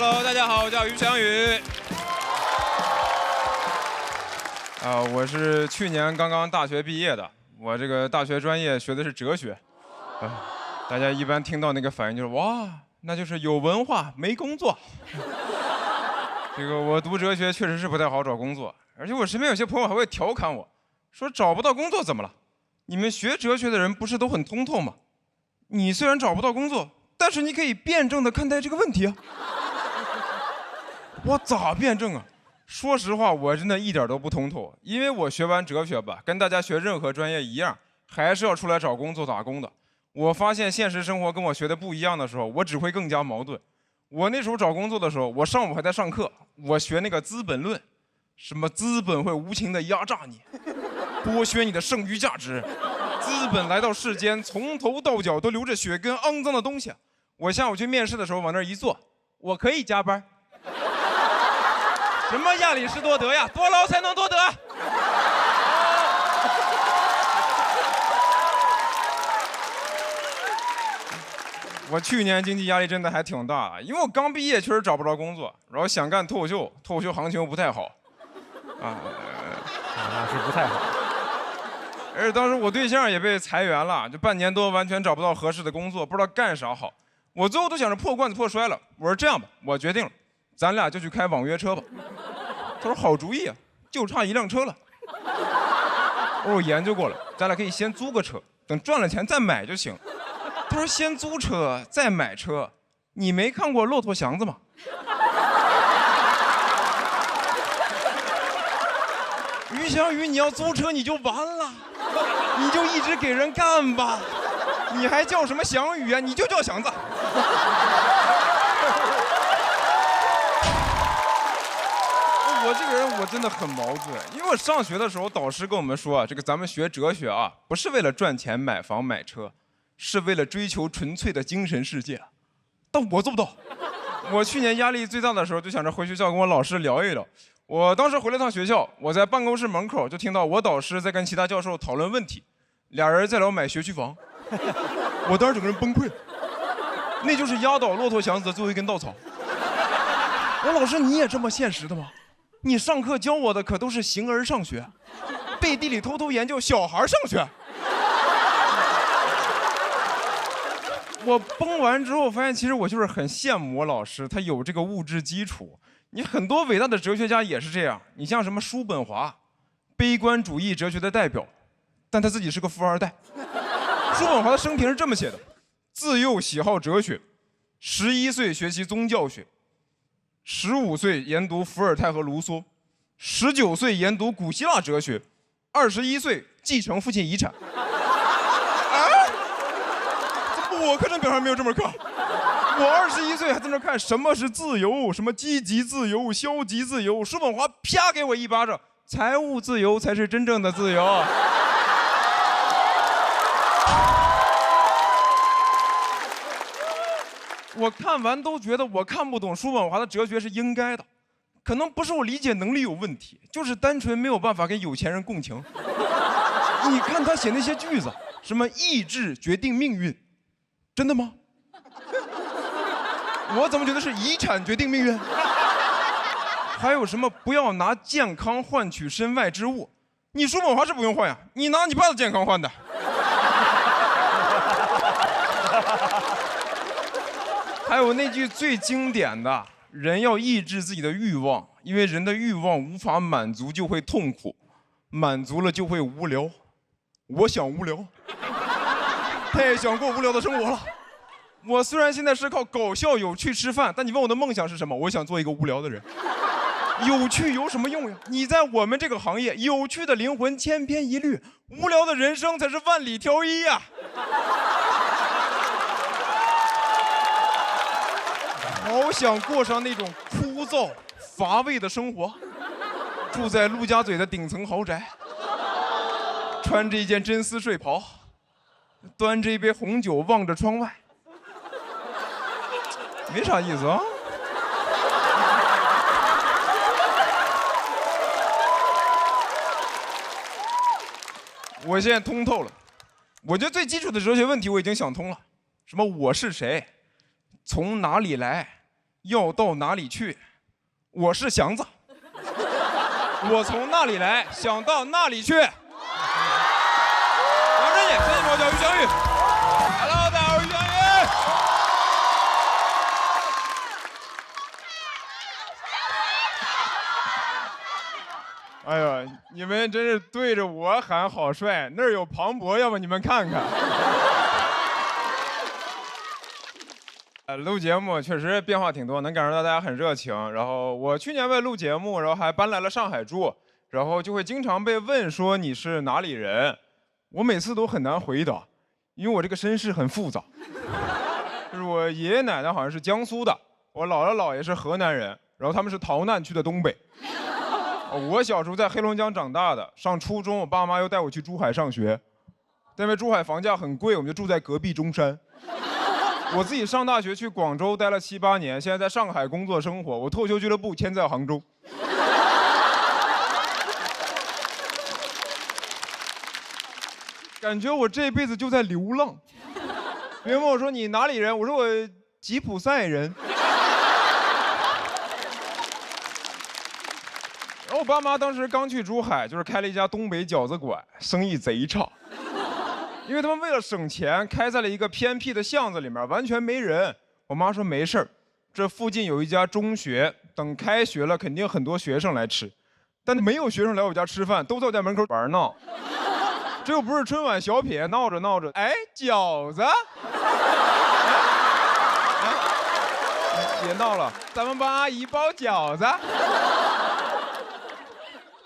Hello， 大家好，我叫于翔宇。我是去年刚刚大学毕业的，我这个大学专业学的是哲学。大家一般听到那个反应就是哇，那就是有文化没工作。这个我读哲学确实是不太好找工作，而且我身边有些朋友还会调侃我，说找不到工作怎么了？你们学哲学的人不是都很通透吗？你虽然找不到工作，但是你可以辩证的看待这个问题啊。我咋辩证啊？说实话，我真的一点都不通透，因为我学完哲学吧，跟大家学任何专业一样，还是要出来找工作打工的。我发现现实生活跟我学的不一样的时候，我只会更加矛盾。我那时候找工作的时候，我上午还在上课，我学那个《资本论》，什么资本会无情的压榨你，剥削你的剩余价值，资本来到世间，从头到脚都流着血跟肮脏的东西。我下午去面试的时候往那儿一坐，我可以加班。什么亚里士多德呀，多劳才能多得。我去年经济压力真的还挺大，因为我刚毕业确实找不着工作，然后想干脱口秀，脱口秀行情又不太好，那是不太好。而且当时我对象也被裁员了，就半年多完全找不到合适的工作，不知道干啥好。我最后都想着破罐子破摔了，我说这样吧，我决定了，咱俩就去开网约车吧。他说好主意啊，就差一辆车了。我研究过了，咱俩可以先租个车，等赚了钱再买就行。他说先租车再买车，你没看过《骆驼祥子》吗？于翔宇，你要租车你就完了，你就一直给人干吧，你还叫什么翔宇啊？你就叫祥子。我这个人我真的很矛盾，因为我上学的时候导师跟我们说，这个咱们学哲学啊，不是为了赚钱买房买车，是为了追求纯粹的精神世界。但我做不到。我去年压力最大的时候，就想着回学校跟我老师聊一聊。我当时回了趟学校，我在办公室门口就听到我导师在跟其他教授讨论问题，俩人在聊买学区房。我当时整个人崩溃了，那就是压倒骆驼祥子的最后一根稻草。我老师，你也这么现实的吗？你上课教我的可都是形而上学，背地里偷偷研究小孩上学。我崩完之后发现，其实我就是很羡慕我老师，他有这个物质基础。你很多伟大的哲学家也是这样，你像什么叔本华，悲观主义哲学的代表，但他自己是个富二代。叔本华的生平是这么写的：自幼喜好哲学，11岁学习宗教学，15岁研读伏尔泰和卢梭，19岁研读古希腊哲学，21岁继承父亲遗产。我课程表上没有这门课。我21岁还在那看什么是自由，什么积极自由、消极自由。叔本华啪给我一巴掌，财务自由才是真正的自由。我看完都觉得我看不懂叔本华的哲学是应该的，可能不是我理解能力有问题，就是单纯没有办法跟有钱人共情。你看他写那些句子，什么意志决定命运，真的吗？我怎么觉得是遗产决定命运？还有什么不要拿健康换取身外之物？你叔本华是不用换呀，你拿你爸的健康换的。还有那句最经典的，人要抑制自己的欲望，因为人的欲望无法满足就会痛苦，满足了就会无聊。我想无聊，太想过无聊的生活了。我虽然现在是靠搞笑有趣吃饭，但你问我的梦想是什么？我想做一个无聊的人。有趣有什么用呀？你在我们这个行业，有趣的灵魂千篇一律，无聊的人生才是万里挑一呀。好想过上那种枯燥乏味的生活，住在陆家嘴的顶层豪宅，穿着一件真丝睡袍，端着一杯红酒望着窗外，没啥意思啊。我现在通透了，我觉得最基础的哲学问题我已经想通了，什么我是谁，从哪里来，要到哪里去？我是祥子，我从那里来，想到那里去。掌声谢谢猫叫于翔宇。Hello， 大家好，我是于翔宇。哎呀，你们真是对着我喊好帅，那儿有庞博，要不你们看看。录节目确实变化挺多，能感受到大家很热情。然后我去年为了录节目，然后还搬来了上海住，然后就会经常被问说你是哪里人，我每次都很难回答，因为我这个身世很复杂。就是我爷爷奶奶好像是江苏的，我姥姥姥爷是河南人，然后他们是逃难去的东北。我小时候在黑龙江长大的，上初中我爸妈又带我去珠海上学，但因为珠海房价很贵，我们就住在隔壁中山。我自己上大学去广州待了7、8年，现在在上海工作生活。我脱口秀俱乐部签在杭州。感觉我这辈子就在流浪。别人问我说你哪里人，我说我吉普赛人。然后我爸妈当时刚去珠海，就是开了一家东北饺子馆，生意贼差。因为他们为了省钱，开在了一个偏僻的巷子里面，完全没人。我妈说没事儿，这附近有一家中学，等开学了肯定很多学生来吃。但没有学生来我家吃饭，都在我家门口玩闹。这又不是春晚小品，闹着闹着，哎，饺子，别闹了，咱们帮阿姨包饺子。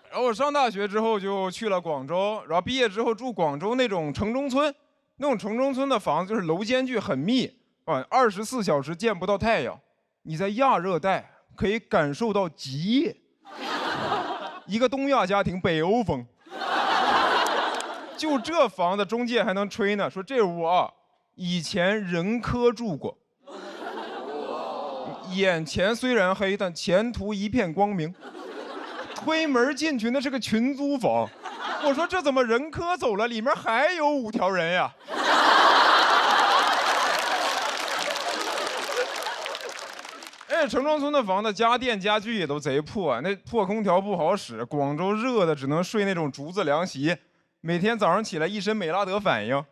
然后我上大学之后就去了广州，然后毕业之后住广州那种城中村，那种城中村的房子就是楼间距很密啊，24小时见不到太阳。你在亚热带可以感受到极夜。一个东亚家庭北欧风。就这房子中介还能吹呢，说这屋啊，以前人科住过。眼前虽然黑，但前途一片光明。推门进去那是个群租房，我说这怎么人科走了，里面还有5条人呀？哎，城中村的房子家电家具也都贼破，那破空调不好使，广州热的只能睡那种竹子凉席，每天早上起来一身美拉德反应。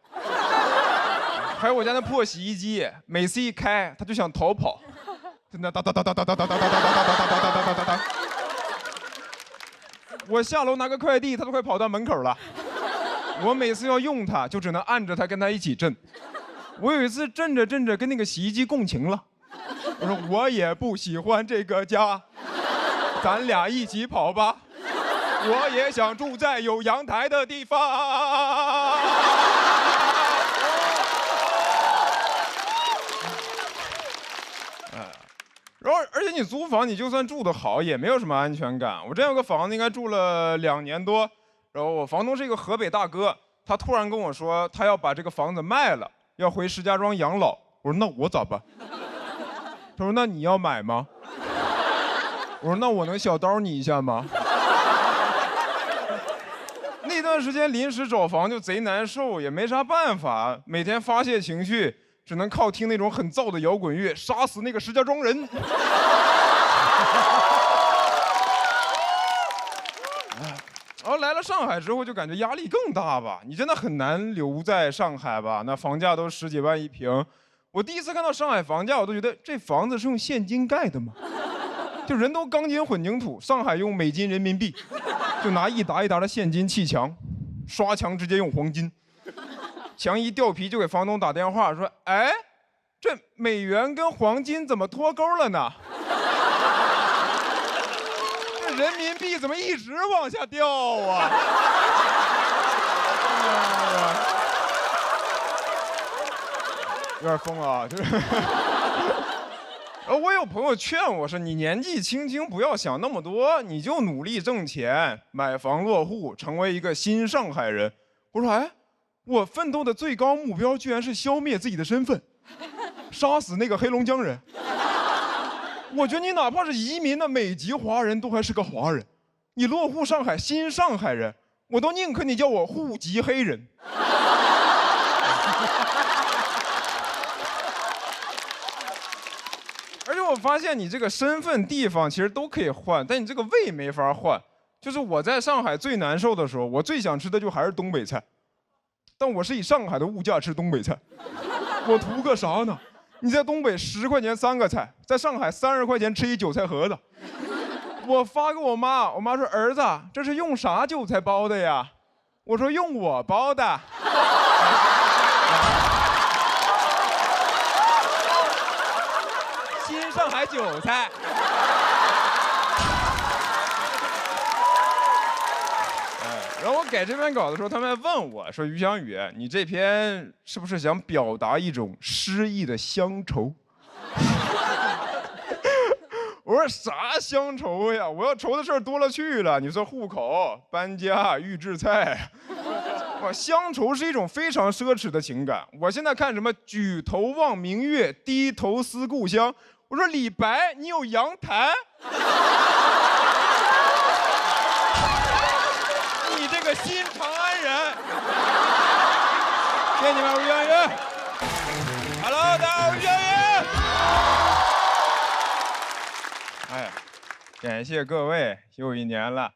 还有我家那破洗衣机，每次一开它就想逃跑，真的哒哒哒哒哒哒哒哒哒哒哒哒哒哒哒哒。我下楼拿个快递，他都快跑到门口了。我每次要用它，就只能按着它跟它一起震。我有一次震着震着跟那个洗衣机共情了，我说我也不喜欢这个家，咱俩一起跑吧。我也想住在有阳台的地方。然后，而且你租房，你就算住得好，也没有什么安全感。我之前有个房子，应该住了2年多，然后我房东是一个河北大哥，他突然跟我说，他要把这个房子卖了，要回石家庄养老。我说那我咋办？他说那你要买吗？我说那我能小刀你一下吗？那段时间临时找房就贼难受，也没啥办法，每天发泄情绪。只能靠听那种很燥的摇滚乐，杀死那个石家庄人。然后来了上海之后，就感觉压力更大吧。你真的很难留在上海吧？那房价都10几万一平。我第一次看到上海房价，我都觉得这房子是用现金盖的吗？就人都钢筋混凝土，上海用美金人民币，就拿一沓一沓的现金砌墙，刷墙直接用黄金。墙一掉皮就给房东打电话说：“哎，这美元跟黄金怎么脱钩了呢？这人民币怎么一直往下掉啊？”有点疯啊，就是。我有朋友劝我说：“你年纪轻轻不要想那么多，你就努力挣钱，买房落户，成为一个新上海人。”我说：“哎。”我奋斗的最高目标居然是消灭自己的身份，杀死那个黑龙江人。我觉得你哪怕是移民的美籍华人都还是个华人，你落户上海新上海人，我都宁可你叫我户籍黑人。而且我发现你这个身份、地方其实都可以换，但你这个胃没法换。就是我在上海最难受的时候，我最想吃的就还是东北菜，但我是以上海的物价吃东北菜，我图个啥呢？你在东北10块钱3个菜，在上海30块钱吃一韭菜盒子。我发给我妈，我妈说：“儿子，这是用啥韭菜包的呀？”我说：“用我包的。”新上海韭菜。然后我改这篇稿的时候，他们还问我说：“于翔宇，你这篇是不是想表达一种诗意的乡愁？”我说：“啥乡愁呀？我要愁的事儿多了去了。你说户口、搬家、预制菜，哇，乡愁是一种非常奢侈的情感。我现在看什么举头望明月，低头思故乡。我说李白，你有阳台？”你这个新长安人，谢谢你们，于翔宇。Hello， 大家好，于翔宇。哎，感谢各位，又一年了。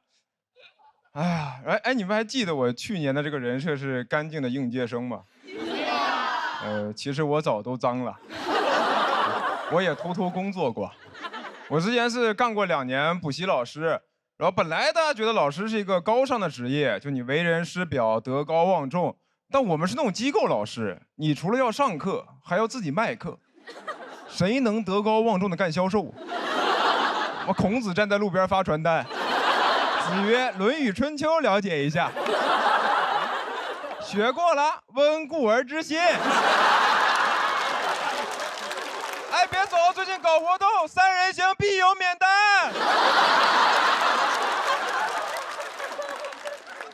哎呀，你们还记得我去年的这个人设是干净的应届生吗？其实我早都脏了，我也偷偷工作过。我之前是干过2年补习老师。然后本来大家觉得老师是一个高尚的职业，就你为人师表、德高望重。但我们是那种机构老师，你除了要上课，还要自己卖课。谁能德高望重的干销售？我孔子站在路边发传单，子曰：“《论语春秋》了解一下。”学过了，温故而知新。哎，别走，最近搞活动，3人行必有免单。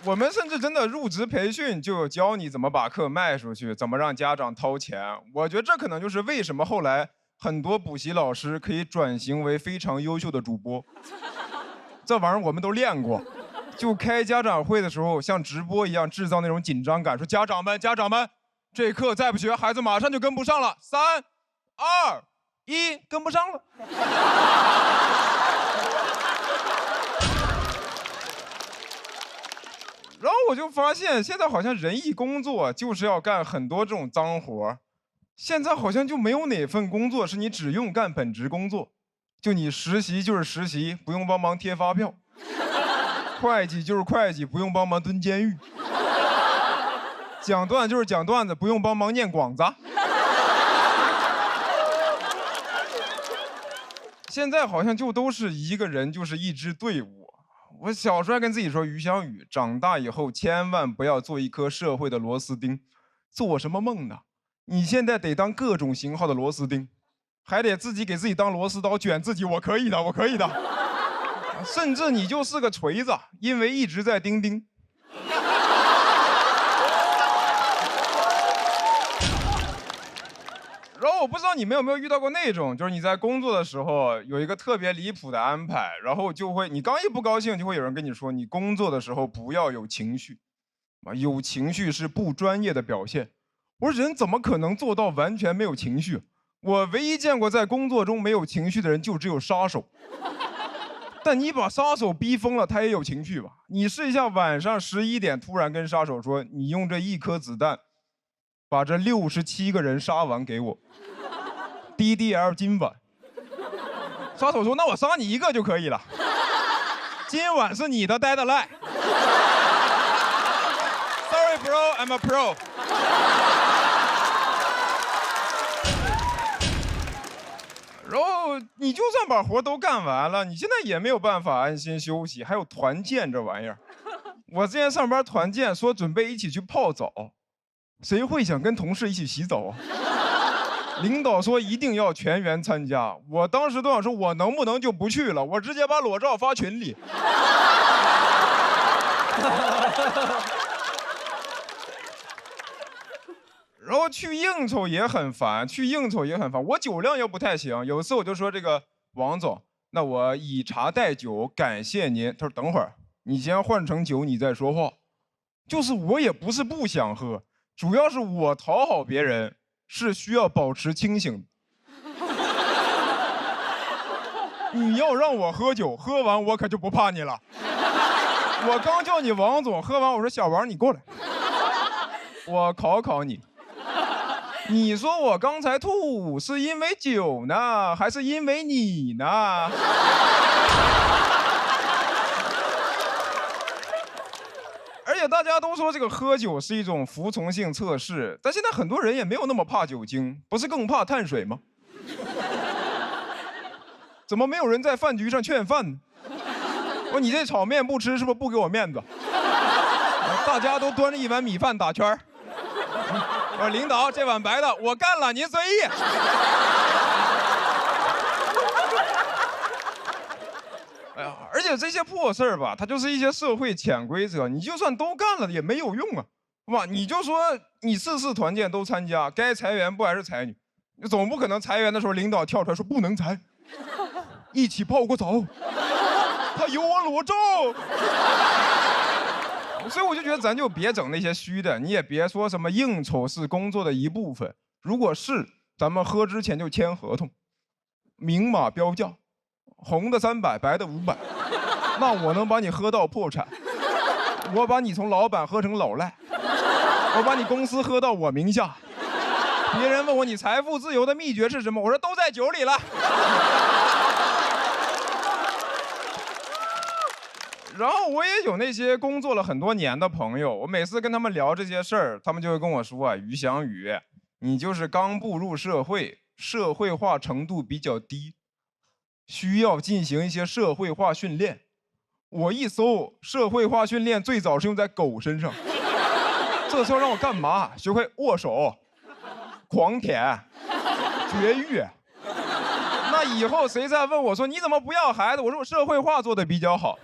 我们甚至真的入职培训就教你怎么把课卖出去，怎么让家长掏钱。我觉得这可能就是为什么后来很多补习老师可以转型为非常优秀的主播。这玩意儿我们都练过，就开家长会的时候像直播一样制造那种紧张感，说家长们，这课再不学，孩子马上就跟不上了。3、2、1，跟不上了。然后我就发现，现在好像人一工作就是要干很多这种脏活。现在好像就没有哪份工作是你只用干本职工作，就你实习就是实习，不用帮忙贴发票；会计就是会计，不用帮忙蹲监狱；讲段子就是讲段子，不用帮忙念广子。现在好像就都是一个人，就是一支队伍。我小时候还跟自己说，于翔宇长大以后千万不要做一颗社会的螺丝钉。做什么梦呢？你现在得当各种型号的螺丝钉，还得自己给自己当螺丝刀卷自己。我可以的，我可以的。甚至你就是个锤子，因为一直在钉钉。然后我不知道你们有没有遇到过那种，就是你在工作的时候有一个特别离谱的安排，然后就会你刚一不高兴，就会有人跟你说，你工作的时候不要有情绪，有情绪是不专业的表现。我说人怎么可能做到完全没有情绪？我唯一见过在工作中没有情绪的人就只有杀手。但你把杀手逼疯了，他也有情绪吧？你试一下，晚上11点突然跟杀手说，你用这1颗子弹把这67个人杀完给我 ，DDL 今晚。杀手说：“那我杀你1个就可以了。今晚是你的 deadline。Sorry bro, I'm a pro。”然后你就算把活都干完了，你现在也没有办法安心休息，还有团建这玩意儿。我之前上班团建说准备一起去泡澡。谁会想跟同事一起洗澡啊？领导说一定要全员参加，我当时都想说，我能不能就不去了？我直接把裸照发群里。然后去应酬也很烦，我酒量又不太行。有一次我就说这个王总，那我以茶代酒，感谢您。他说等会儿，你先换成酒，你再说话。就是我也不是不想喝。主要是我讨好别人是需要保持清醒的。你要让我喝酒，喝完我可就不怕你了。我刚叫你王总，喝完我说小王你过来，我考考你，你说我刚才吐是因为酒呢，还是因为你呢？而且大家都说这个喝酒是一种服从性测试，但现在很多人也没有那么怕酒精，不是更怕碳水吗？怎么没有人在饭局上劝饭呢？说你这炒面不吃，是不是不给我面子？大家都端着一碗米饭打圈儿。我说领导，这碗白的我干了，您随意。哎呀，而且这些破事儿吧，它就是一些社会潜规则，你就算都干了也没有用啊，是吧？你就说你4次团建都参加，该裁员不还是裁你？你总不可能裁员的时候领导跳出来说不能裁，一起泡过澡，他有我裸照。所以我就觉得咱就别整那些虚的，你也别说什么应酬是工作的一部分，如果是，咱们喝之前就签合同，明码标价。红的300，白的500，那我能把你喝到破产，我把你从老板喝成老赖，我把你公司喝到我名下。别人问我你财富自由的秘诀是什么，我说都在酒里了。然后我也有那些工作了很多年的朋友，我每次跟他们聊这些事儿，他们就会跟我说啊，于翔宇，你就是刚步入社会，社会化程度比较低。需要进行一些社会化训练。我一搜，社会化训练最早是用在狗身上。这是要让我干嘛？学会握手、狂舔、绝育。那以后谁再问我说你怎么不要孩子？我说我社会化做的比较好。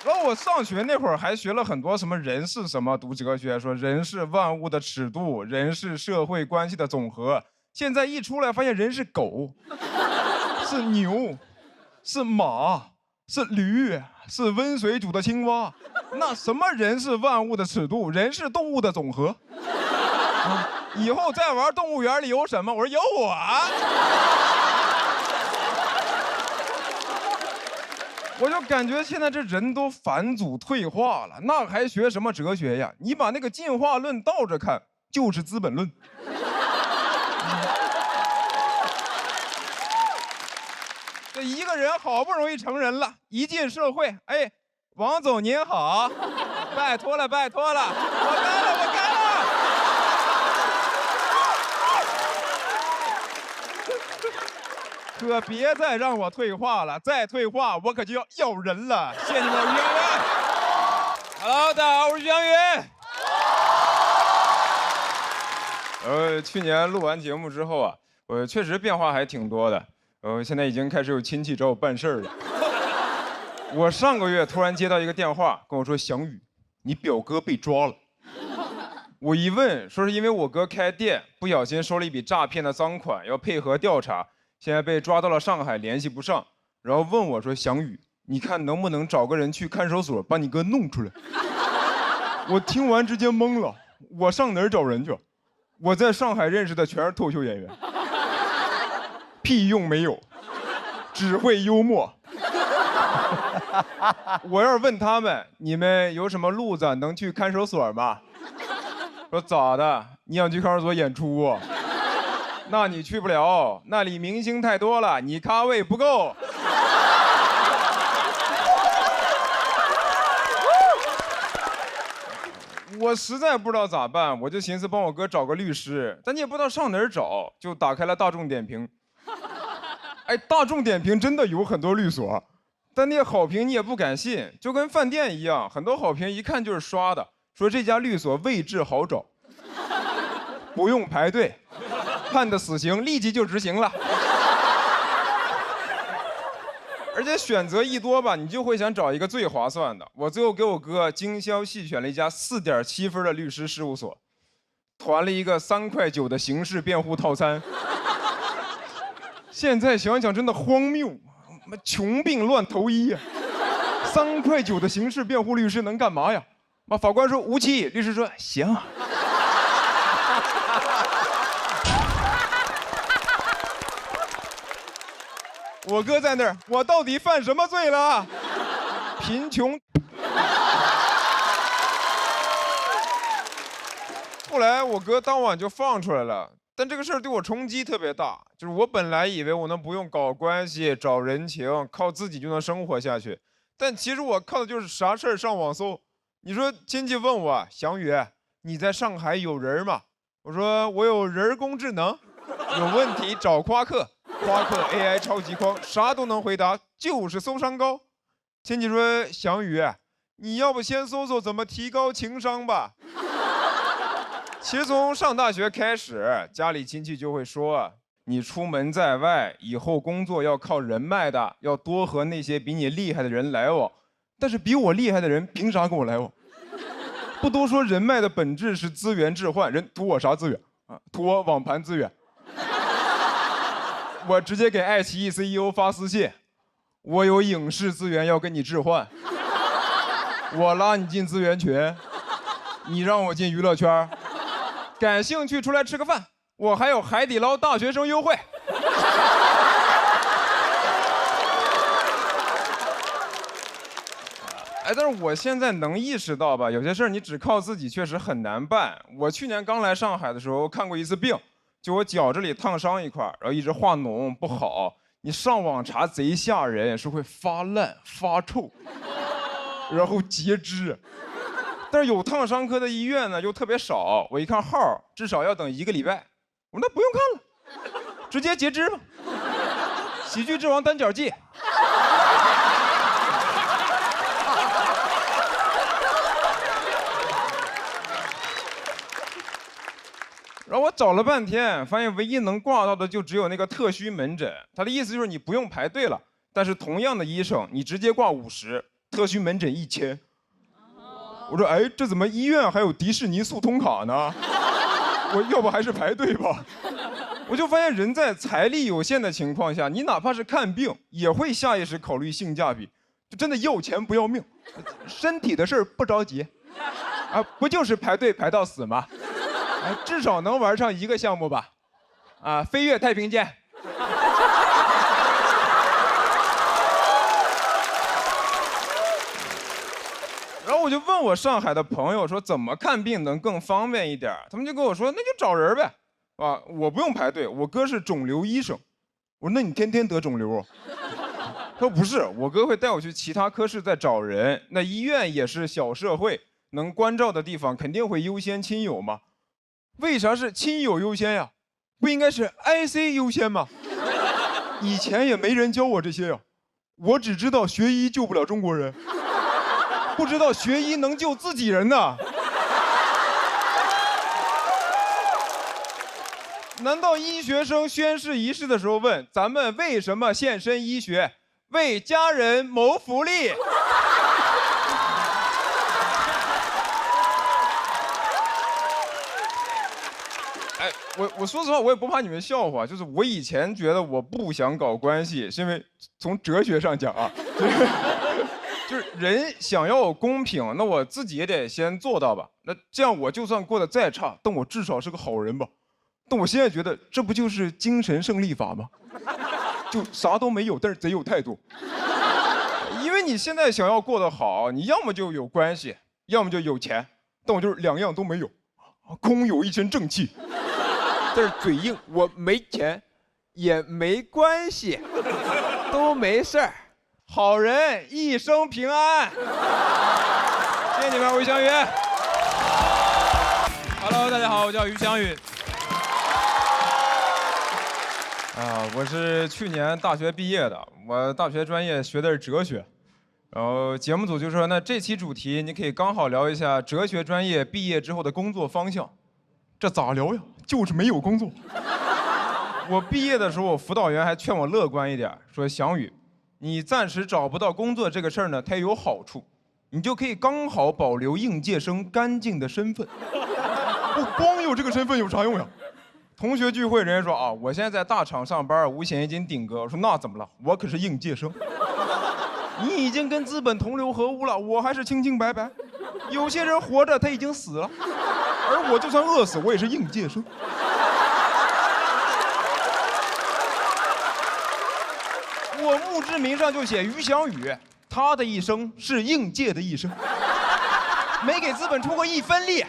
然后我上学那会儿还学了很多什么人是什么，读哲学说人是万物的尺度，人是社会关系的总和。现在一出来发现人是狗，是牛，是马，是驴，是温水煮的青蛙。那什么人是万物的尺度？人是动物的总和。以后再玩动物园里有什么？我说有我。我就感觉现在这人都返祖退化了，那还学什么哲学呀？你把那个进化论倒着看，就是资本论。这一个人好不容易成人了，一进社会，哎，王总您好，拜托了，拜托了，我干了，我干了。可别再让我退化了，再退化我可就要咬人了。谢谢你们，我是于翔宇。Hello， 大家好，我是于翔宇。去年录完节目之后啊，我确实变化还挺多的。现在已经开始有亲戚找我办事儿了。我上个月突然接到一个电话，跟我说翔宇，你表哥被抓了。我一问，说是因为我哥开店不小心收了一笔诈骗的赃款，要配合调查。现在被抓到了上海，联系不上，然后问我说：“翔宇，你看能不能找个人去看守所把你哥弄出来？”我听完直接懵了，我上哪儿找人去？我在上海认识的全是脱口秀演员，屁用没有，只会幽默。我要是问他们，你们有什么路子能去看守所吗？说咋的？你想去看守所演出啊？那你去不了，那里明星太多了，你咖位不够。我实在不知道咋办，我就寻思帮我哥找个律师，但你也不知道上哪儿找，就打开了大众点评。哎，大众点评真的有很多律所，但那些好评你也不敢信，就跟饭店一样，很多好评一看就是刷的，说这家律所位置好找，不用排队。判的死刑立即就执行了，而且选择一多吧，你就会想找一个最划算的。我最后给我哥精挑细选了一家4.7分的律师事务所，团了一个3块9的刑事辩护套餐。现在想想真的荒谬，穷病乱投医呀！3块9的刑事辩护律师能干嘛呀？法官说无期，律师说行。我哥在那儿，我到底犯什么罪了？贫穷。后来我哥当晚就放出来了，但这个事儿对我冲击特别大。就是我本来以为我能不用搞关系、找人情，靠自己就能生活下去，但其实我靠的就是啥事儿上网搜。你说亲戚问我翔宇，你在上海有人吗？我说我有人工智能，有问题找夸克，夸克 AI 超级框，啥都能回答，就是搜商高。亲戚说翔宇，你要不先搜搜怎么提高情商吧？其实从上大学开始，家里亲戚就会说，你出门在外，以后工作要靠人脉的，要多和那些比你厉害的人来往。但是比我厉害的人凭啥跟我来往？不都说人脉的本质是资源置换，人图我啥资源啊？图我网盘资源。我直接给爱奇艺 CEO 发私信，我有影视资源要跟你置换，我拉你进资源群，你让我进娱乐圈。感兴趣出来吃个饭，我还有海底捞大学生优惠。哎，但是我现在能意识到吧，有些事儿你只靠自己确实很难办。我去年刚来上海的时候看过一次病，就我脚这里烫伤一块，然后一直化脓不好。你上网查贼吓人，是会发烂、发臭，然后截肢。但是有烫伤科的医院呢又特别少，我一看号至少要等1个礼拜，我说那不用看了，直接截肢吧。喜剧之王单脚记。然后我找了半天，发现唯一能挂到的就只有那个特需门诊。他的意思就是你不用排队了，但是同样的医生，你直接挂50，特需门诊1000。我说，哎，这怎么医院还有迪士尼速通卡呢？我要不还是排队吧。我就发现人在财力有限的情况下，你哪怕是看病，也会下意识考虑性价比，就真的要钱不要命。身体的事儿不着急，啊，不就是排队排到死吗？啊，至少能玩上1个项目吧，啊，飞越太平间。然后我就问我上海的朋友说怎么看病能更方便一点，他们就跟我说那就找人呗，啊，我不用排队，我哥是肿瘤医生。我说那你天天得肿瘤啊？他说不是，我哥会带我去其他科室再找人，那医院也是小社会，能关照的地方肯定会优先亲友嘛。为啥是亲友优先呀？不应该是 IC 优先吗？以前也没人教我这些呀，我只知道学医救不了中国人，不知道学医能救自己人呢。难道医学生宣誓仪式的时候问咱们为什么献身医学？为家人谋福利。哎，我说实话，我也不怕你们笑话，就是我以前觉得我不想搞关系，是因为从哲学上讲啊，就是人想要公平，那我自己也得先做到吧。那这样我就算过得再差，但我至少是个好人吧。但我现在觉得这不就是精神胜利法吗？就啥都没有，但是贼有态度。因为你现在想要过得好，你要么就有关系，要么就有钱，但我就是2样都没有，空有一身正气，但是嘴硬，我没钱，也没关系，都没事儿，好人一生平安。谢谢你们，我是翔宇。Hello， 大家好，我叫于翔宇。我是去年大学毕业的，我大学专业学的是哲学，然后节目组就说，那这期主题你可以刚好聊一下哲学专业毕业之后的工作方向。这咋聊呀？就是没有工作。我毕业的时候，我辅导员还劝我乐观一点，说翔宇，你暂时找不到工作这个事儿呢，它也有好处，你就可以刚好保留应届生干净的身份。我光有这个身份有啥用呀？同学聚会，人家说啊，我现在在大厂上班，5险1金顶格。我说那怎么了？我可是应届生。你已经跟资本同流合污了，我还是清清白白。有些人活着他已经死了，而我就算饿死，我也是应届生。志铭上就写于翔宇，他的一生是应届的一生，没给资本出过1分力。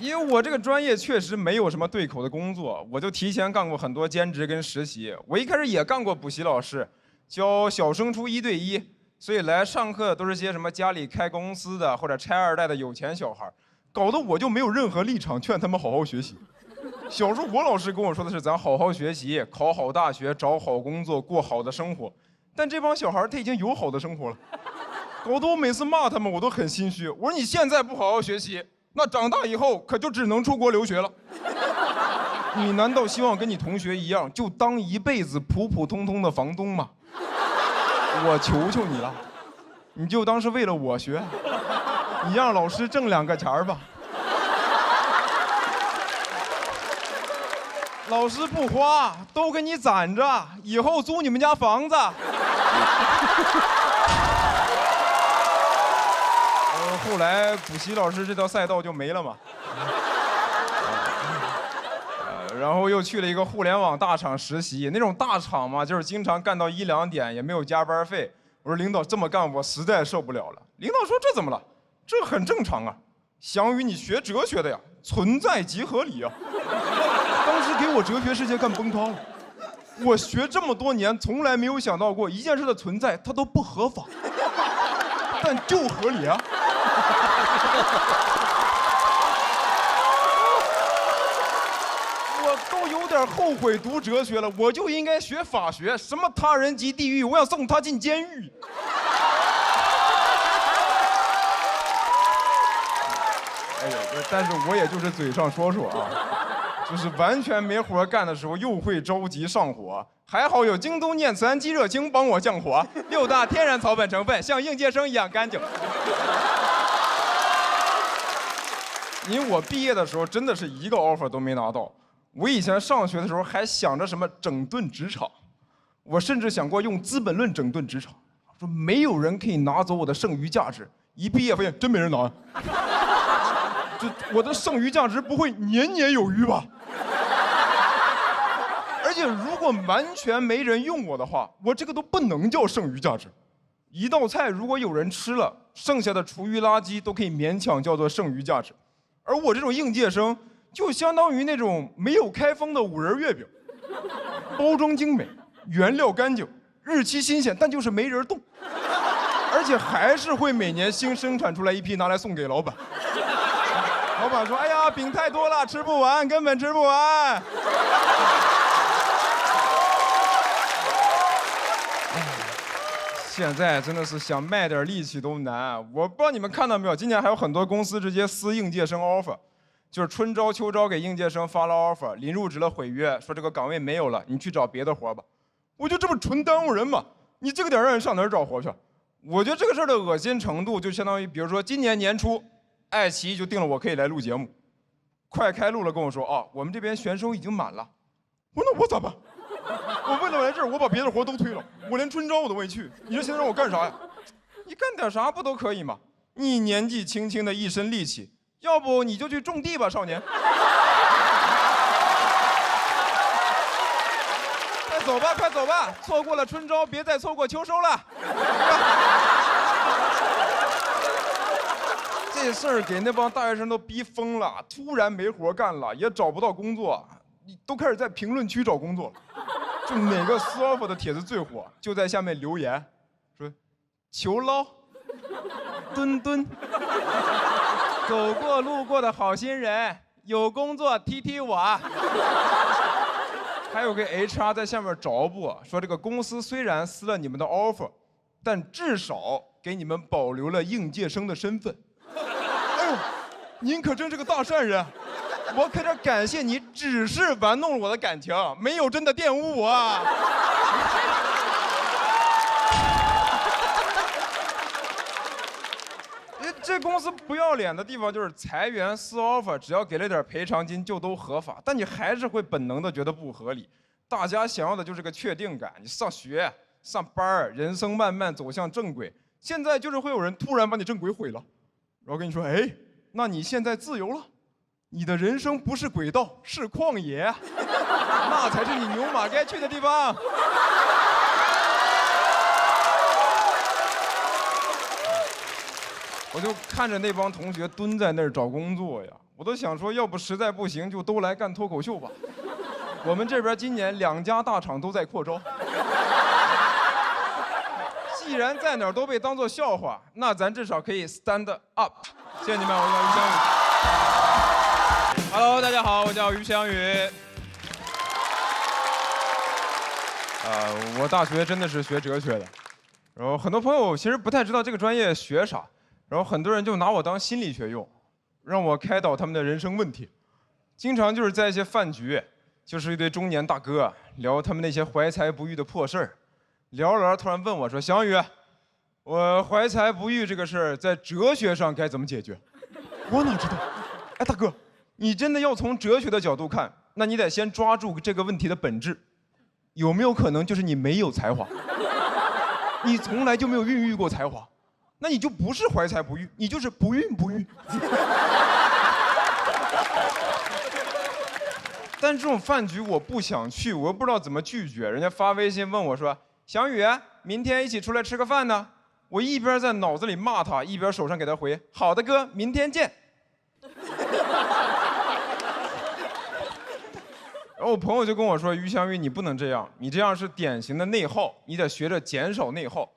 因为我这个专业确实没有什么对口的工作，我就提前干过很多兼职跟实习。我一开始也干过补习老师，教小升初1对1，所以来上课都是些什么家里开公司的或者拆2代的有钱小孩，搞得我就没有任何立场劝他们好好学习。小时候我老师跟我说的是咱好好学习，考好大学，找好工作，过好的生活。但这帮小孩他已经有好的生活了，搞得我每次骂他们我都很心虚。我说你现在不好好学习，那长大以后可就只能出国留学了。你难道希望跟你同学一样，就当一辈子普普通通的房东吗？我求求你了，你就当是为了我学，你让老师挣2个钱儿吧。老师不花，都给你攒着，以后租你们家房子。后来补习老师这条赛道就没了嘛。然后又去了一个互联网大厂实习，那种大厂嘛，就是经常干到1、2点，也没有加班费。我说领导这么干我实在受不了了。领导说这怎么了？这很正常啊。翔宇，你学哲学的呀，存在即合理啊。当时给我哲学世界干崩塌了。我学这么多年，从来没有想到过一件事的存在，它都不合法，但就合理啊。我都有点后悔读哲学了，我就应该学法学，什么他人即地狱，我想送他进监狱。哎呀，但是我也就是嘴上说说啊，就是完全没活干的时候又会着急上火，还好有京东念慈庵鸡热清帮我降火，6大天然草本成分，像应届生一样干净。因为我毕业的时候真的是一个 offer 都没拿到，我以前上学的时候还想着什么整顿职场，我甚至想过用《资本论》整顿职场，说没有人可以拿走我的剩余价值。一毕业发现真没人拿。就我的剩余价值不会年年有余吧？而且如果完全没人用我的话，我这个都不能叫剩余价值。一道菜如果有人吃了，剩下的厨余垃圾都可以勉强叫做剩余价值。而我这种应届生，就相当于那种没有开封的5仁月饼，包装精美，原料干净，日期新鲜，但就是没人动，而且还是会每年新生产出来一批拿来送给老板。老板说：“哎呀，饼太多了，吃不完，根本吃不完。”现在真的是想卖点力气都难。我不知道你们看到没有，今年还有很多公司直接撕应届生 offer， 就是春招秋招给应届生发了 offer， 临入职了毁约，说这个岗位没有了，你去找别的活吧。我觉得这不纯耽误人吗？你这个点让人上哪儿找活去？我觉得这个事儿的恶心程度就相当于，比如说今年年初，爱奇艺就定了我可以来录节目，快开录了跟我说啊，我们这边选手已经满了。我说那我咋办？我为了来这儿，我把别的活都推了，我连春招我都没去。你说现在让我干啥呀？你干点啥不都可以吗？你年纪轻轻的一身力气，要不你就去种地吧，少年。快走吧，快走吧，错过了春招，别再错过秋收了。这事儿给那帮大学生都逼疯了，突然没活干了，也找不到工作，都开始在评论区找工作了。就哪个撕 offer 的帖子最火，就在下面留言，说求捞，墩墩，走过路过的好心人，有工作踢踢我。还有个 HR 在下面着补，说这个公司虽然撕了你们的 offer， 但至少给你们保留了应届生的身份。哎呦，您可真是个大善人，我可得感谢你，只是玩弄了我的感情，没有真的玷污我啊。这公司不要脸的地方就是裁员撕 offer， 只要给了点赔偿金就都合法，但你还是会本能的觉得不合理。大家想要的就是个确定感，你上学上班，人生慢慢走向正轨。现在就是会有人突然把你正轨毁了，然后跟你说，哎，那你现在自由了，你的人生不是轨道，是旷野，那才是你牛马该去的地方。我就看着那帮同学蹲在那儿找工作呀，我都想说，要不实在不行就都来干脱口秀吧。我们这边今年2家大厂都在扩招。既然在哪儿都被当作笑话，那咱至少可以 stand up。谢谢你们，我叫于翔宇。Hello， 大家好，我叫于翔宇。我大学真的是学哲学的，然后很多朋友其实不太知道这个专业学啥，然后很多人就拿我当心理学用，让我开导他们的人生问题。经常就是在一些饭局，就是一堆中年大哥聊他们那些怀才不遇的破事儿。聊着聊着，突然问我说：“翔宇，我怀才不遇这个事儿，在哲学上该怎么解决？”我哪知道？哎，大哥，你真的要从哲学的角度看，那你得先抓住这个问题的本质，有没有可能就是你没有才华？你从来就没有孕育过才华，那你就不是怀才不遇，你就是不孕不育。但这种饭局我不想去，我又不知道怎么拒绝。人家发微信问我说：“翔宇，明天一起出来吃个饭呢？”我一边在脑子里骂他，一边手上给他回：“好的哥，明天见。”然后我朋友就跟我说：“于翔宇，你不能这样，你这样是典型的内耗，你得学着减少内耗。”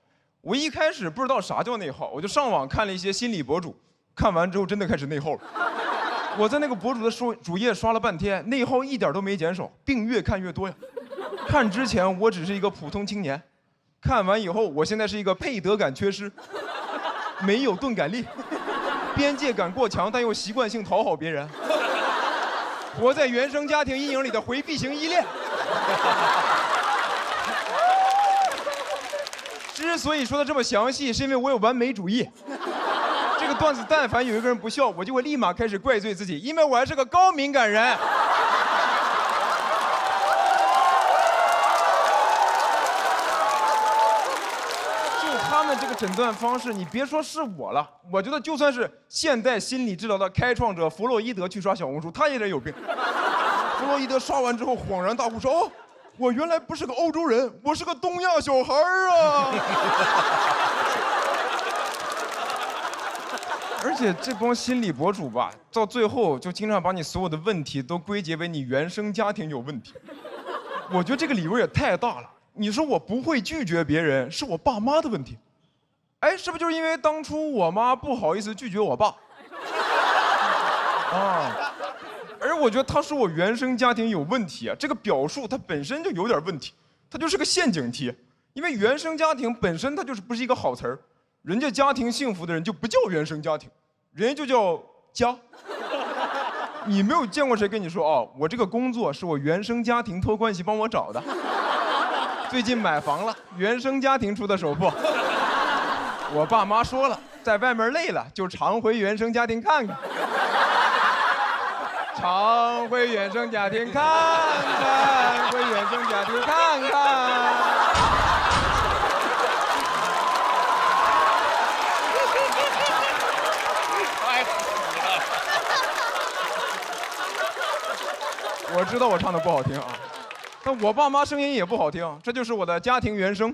我一开始不知道啥叫内耗，我就上网看了一些心理博主，看完之后真的开始内耗了。我在那个博主的主页刷了半天，内耗一点都没减少，并越看越多呀。看之前我只是一个普通青年，看完以后我现在是一个配得感缺失，没有钝感力，边界感过强，但又习惯性讨好别人，活在原生家庭阴影里的回避型依恋。之所以说的这么详细，是因为我有完美主义。这个段子但凡有一个人不笑，我就会立马开始怪罪自己，因为我还是个高敏感人。就他们这个诊断方式，你别说是我了，我觉得就算是现代心理治疗的开创者弗洛伊德去刷小红书，他也得有病。弗洛伊德刷完之后恍然大悟说：“哦，我原来不是个欧洲人，我是个东亚小孩啊！”而且这帮心理博主吧，到最后就经常把你所有的问题都归结为你原生家庭有问题。我觉得这个理由也太大了。你说我不会拒绝别人，是我爸妈的问题。哎，是不是就是因为当初我妈不好意思拒绝我爸？啊，而我觉得他说我原生家庭有问题啊，这个表述它本身就有点问题，它就是个陷阱题。因为原生家庭本身它就是不是一个好词儿。人家家庭幸福的人就不叫原生家庭，人家就叫家。你没有见过谁跟你说哦，我这个工作是我原生家庭托关系帮我找的，最近买房了，原生家庭出的首付。我爸妈说了，在外面累了就常回原生家庭看看，常回原生家庭看看，回原生家庭看看。我知道我唱的不好听啊，但我爸妈声音也不好听，这就是我的家庭原声。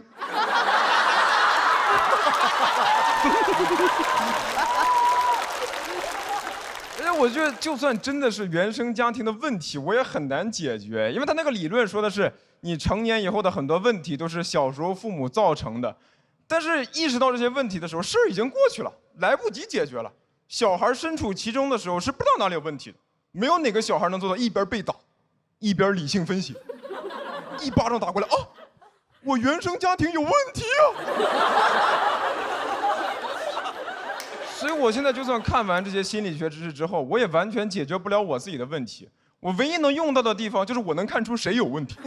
而且我觉得，就算真的是原生家庭的问题，我也很难解决，因为他那个理论说的是，你成年以后的很多问题都是小时候父母造成的，但是意识到这些问题的时候，事儿已经过去了，来不及解决了。小孩身处其中的时候是不知道哪里有问题的，没有哪个小孩能做到一边被打，一边理性分析，一巴掌打过来啊，我原生家庭有问题啊！所以我现在就算看完这些心理学知识之后，我也完全解决不了我自己的问题。我唯一能用到的地方就是我能看出谁有问题。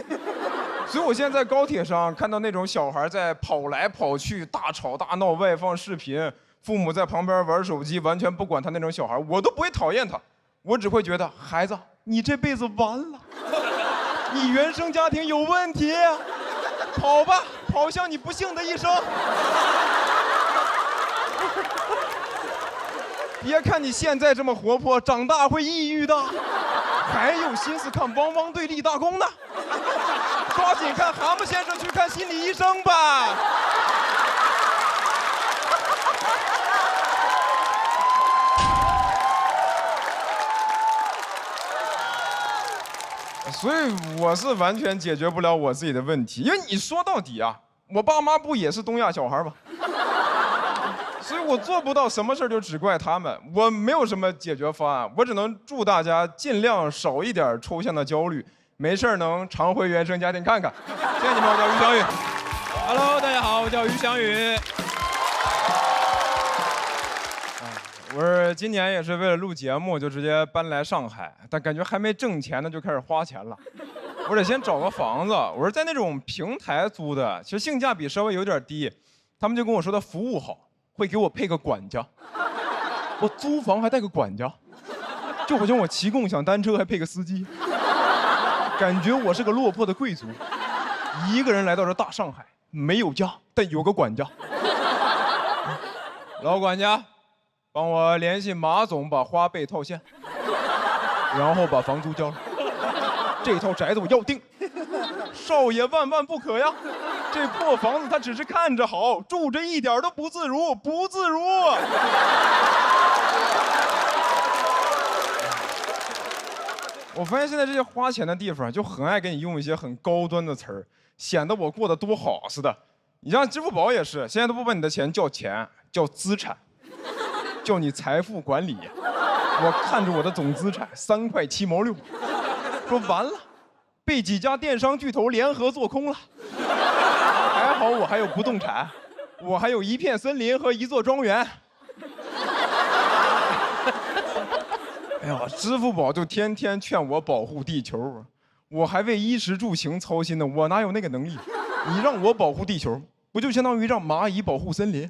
所以我现在在高铁上看到那种小孩在跑来跑去、大吵大闹、外放视频，父母在旁边玩手机，完全不管他那种小孩，我都不会讨厌他，我只会觉得孩子，你这辈子完了，你原生家庭有问题，跑吧，跑向你不幸的一生。别看你现在这么活泼，长大会抑郁的，还有心思看汪汪队立大功呢。抓紧看蛤蟆先生去看心理医生吧。所以我是完全解决不了我自己的问题，因为你说到底啊，我爸妈不也是东亚小孩吗？所以我做不到什么事就只怪他们，我没有什么解决方案，我只能祝大家尽量少一点抽象的焦虑，没事能常回原生家庭看看。谢谢你们，我叫于翔宇。Hello， 大家好，我叫于翔宇。我是今年也是为了录节目就直接搬来上海，但感觉还没挣钱呢就开始花钱了。我得先找个房子，我是在那种平台租的，其实性价比稍微有点低。他们就跟我说他服务好，会给我配个管家。我租房还带个管家，就好像我骑共享单车还配个司机，感觉我是个落魄的贵族，一个人来到这大上海，没有家，但有个管家。老管家，帮我联系马总把花呗套现，然后把房租交了。这套宅子我要定，少爷万万不可呀！这破房子他只是看着好，住着一点都不自如，不自如。我发现现在这些花钱的地方就很爱给你用一些很高端的词儿，显得我过得多好似的。你像支付宝也是，现在都不把你的钱叫钱，叫资产。叫你财富管理，我看着我的总资产3块7毛6，说完了，被几家电商巨头联合做空了。还好我还有不动产，我还有一片森林和一座庄园。哎呀，支付宝就天天劝我保护地球，我还为衣食住行操心呢，我哪有那个能力？你让我保护地球，不就相当于让蚂蚁保护森林？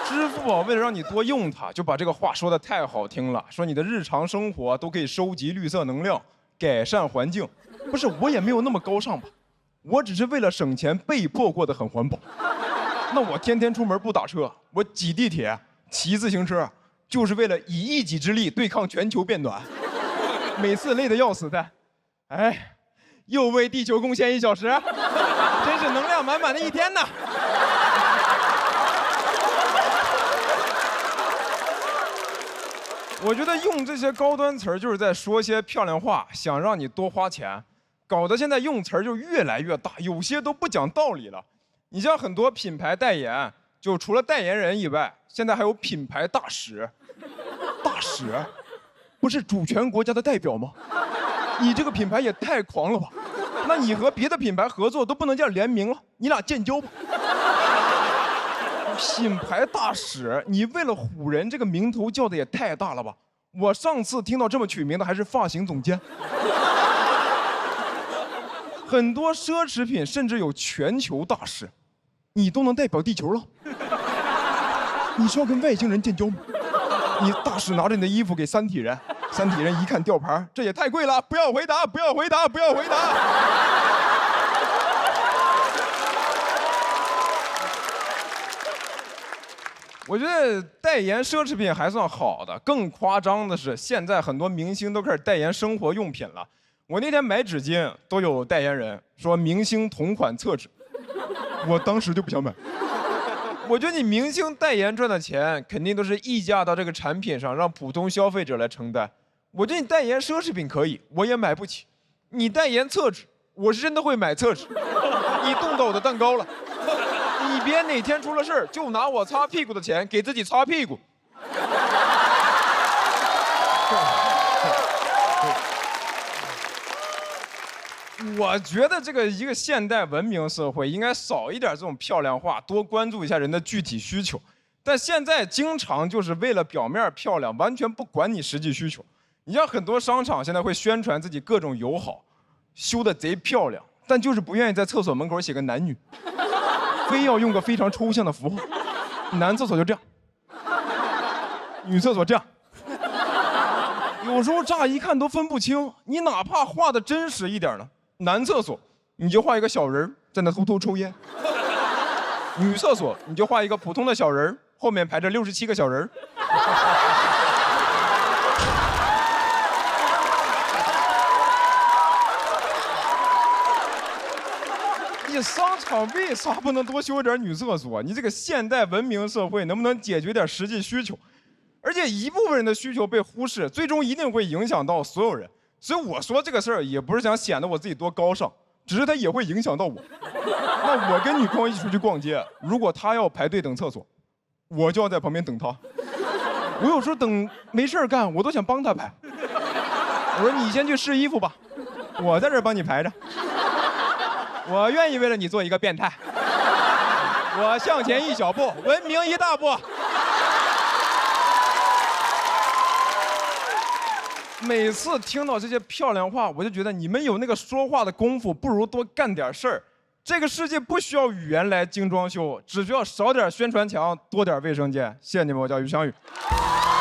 支付宝为了让你多用它，就把这个话说得太好听了，说你的日常生活都可以收集绿色能量，改善环境。不是，我也没有那么高尚吧，我只是为了省钱被迫过得很环保。那我天天出门不打车，我挤地铁、骑自行车，就是为了以一己之力对抗全球变暖。每次累得要死的，哎，又为地球贡献1小时，真是能量满满的一天呐。我觉得用这些高端词儿就是在说些漂亮话，想让你多花钱，搞得现在用词儿就越来越大，有些都不讲道理了。你像很多品牌代言，就除了代言人以外，现在还有品牌大使。大使，不是主权国家的代表吗？你这个品牌也太狂了吧！那你和别的品牌合作都不能叫联名了，你俩建交吧。品牌大使，你为了唬人这个名头叫的也太大了吧！我上次听到这么取名的还是发型总监。很多奢侈品甚至有全球大使，你都能代表地球了。你是要跟外星人建交吗？你大使拿着你的衣服给三体人，三体人一看吊牌，这也太贵了，不要回答，不要回答，不要回答。我觉得代言奢侈品还算好的，更夸张的是，现在很多明星都开始代言生活用品了。我那天买纸巾都有代言人说明星同款厕纸，我当时就不想买。我觉得你明星代言赚的钱肯定都是溢价到这个产品上，让普通消费者来承担。我觉得你代言奢侈品可以，我也买不起。你代言厕纸，我是真的会买厕纸。你动到我的蛋糕了。你别哪天出了事儿，就拿我擦屁股的钱给自己擦屁股。我觉得这个一个现代文明社会应该少一点这种漂亮话，多关注一下人的具体需求。但现在经常就是为了表面漂亮，完全不管你实际需求。你像很多商场现在会宣传自己各种友好，修得贼漂亮，但就是不愿意在厕所门口写个男女。非要用个非常抽象的符号，男厕所就这样，女厕所这样，有时候乍一看都分不清。你哪怕画的真实一点呢，男厕所你就画一个小人在那偷偷抽烟，女厕所你就画一个普通的小人，后面排着67个小人。你商场为啥不能多修点女厕所？你这个现代文明社会能不能解决点实际需求？而且一部分人的需求被忽视，最终一定会影响到所有人。所以我说这个事儿也不是想显得我自己多高尚，只是它也会影响到我。那我跟女朋友一起出去逛街，如果她要排队等厕所，我就要在旁边等她。我有时候等没事儿干，我都想帮她排。我说你先去试衣服吧，我在这儿帮你排着。我愿意为了你做一个变态。我向前一小步，文明一大步。每次听到这些漂亮话，我就觉得你们有那个说话的功夫，不如多干点事儿。这个世界不需要语言来精装修，只需要少点宣传墙，多点卫生间。谢谢你们，我叫于翔宇。